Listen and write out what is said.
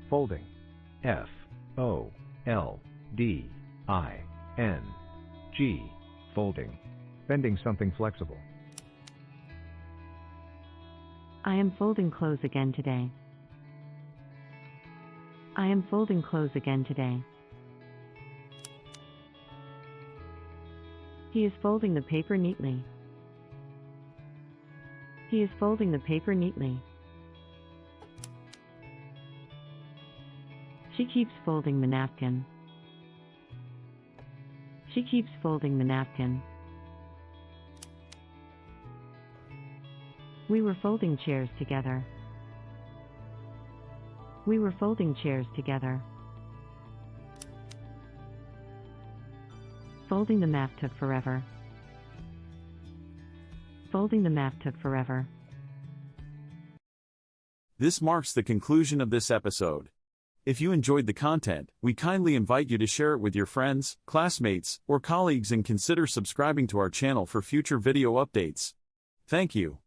Folding. F-O-L-D-I-N-G. Folding. Bending something flexible. I am folding clothes again today. I am folding clothes again today. He is folding the paper neatly. He is folding the paper neatly. She keeps folding the napkin. She keeps folding the napkin. We were folding chairs together. We were folding chairs together. Folding the map took forever. Folding the map took forever. This marks the conclusion of this episode. If you enjoyed the content, we kindly invite you to share it with your friends, classmates, or colleagues and consider subscribing to our channel for future video updates. Thank you.